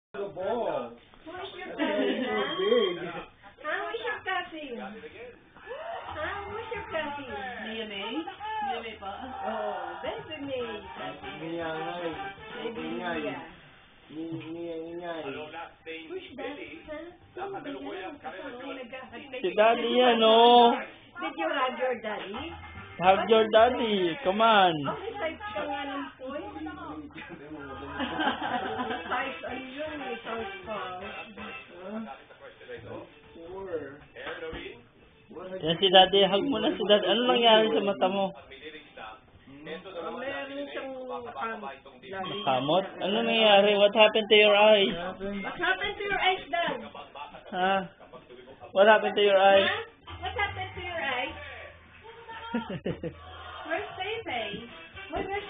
The ball. Where's your That's cousin, so huh? big. Where's your cousin? Where's your cousin? Mia May? Mia May pa? Oh, baby May. Mia ngay. Baby Ingay. Mia. Mia ingay. Who's that, huh? Sino ba yan? Kasama nag-hagtay. Si Daddy yan, oh. Did you hug your daddy? Hug your daddy. Come on. Oh, recite ka nga ng poem. Recite, ano yun? Recite pa. Four. Yan si Daddy. Hug mo na si Daddy. Ano nangyari sa mata mo? Meron siyang Nakamot? Ano nangyari? What happened to your eyes? What happened to your eyes, Dad? Ha? What happened to your eyes? Huh? What happened to your eyes? Where's Pepe? Where's Pepe,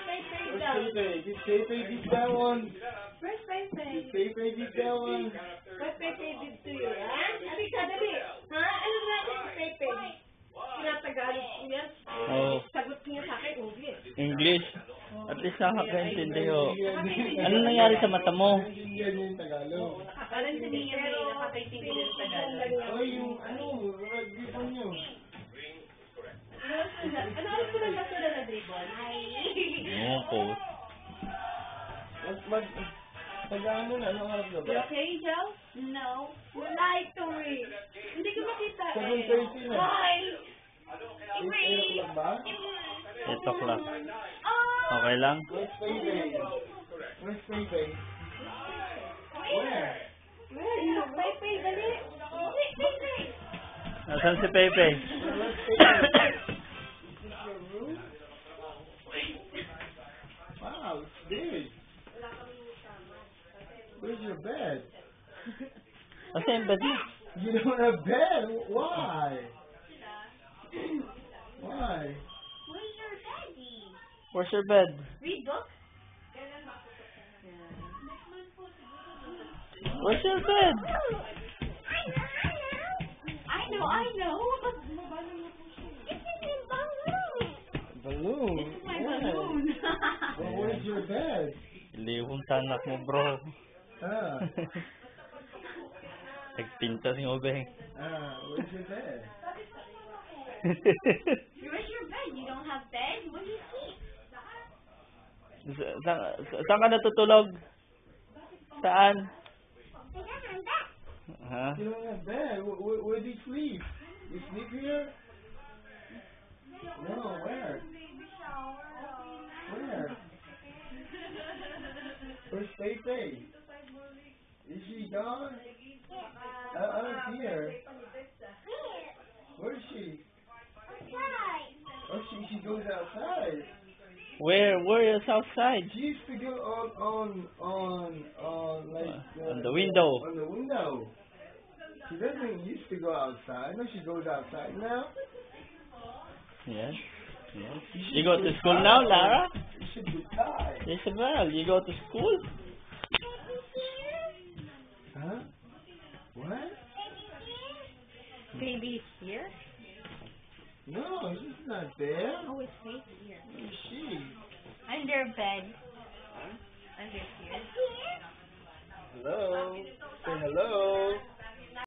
Where's Dad? Pepe? Did Pepe beat that one? Where's Pepe? Did Pepe beat that one? What Pepe did to you, ha? Halika, dali. Ha? Ano natin si Pepe? Tinatagalog ko yan. Oh, Sagot niya sa akin, English. English. At least nakakaintindi ho. Ano nangyari sa mata mo? Hindi yung Tagalog. Parang si Mia May, nakakaintindi ng Tagalog. Oh, yung ano, rugby po nyo. Ano oras ko lang ba sila na dribble? Oo, coach. Taga-ano na, anong harap na ba? You okay, Joe? No. You lied to me. Hindi ko makita. 7:30 na. Why? 8 o'clock ba? 8 o'clock. Okay lang? Where's Pepe? Where's Pepe? Where? Where? No, Pepe, dali. Pepe. Nasaan si Pepe? Where's Pepe? Is this your room? Wow, it's big. Where's your bed? Kasi yung bed mo. You don't have bed? Why? Why? Where's your daddy? Where's your bed? Read book? Where's your bed? I know. This is a balloon. Balloon? My Where? balloon. Well, where's your bed? Lihong tanak mo, bro. Ah, Nagpintas yung ubeng. where's your bed? Where's your bed? You don't have bed? Where do you sleep? Saan ka natutulog? Saan? Ha? You don't have bed. Where do you sleep? You sleep here? No, where? Where? Where's Pepe? Is she gone? I don't see her. Where is she? Oh, she goes outside. Where is outside? She used to go on like On the window. On the window. She doesn't used to go outside. No, she goes outside now. Yes. Yes. You go to school now, Lara? You should be tired. Isabel, you go to school? Huh? What? Baby's here? No, she's not there. Oh, it's right here. Where is she? Under bed. Under here. Hello. Say hello.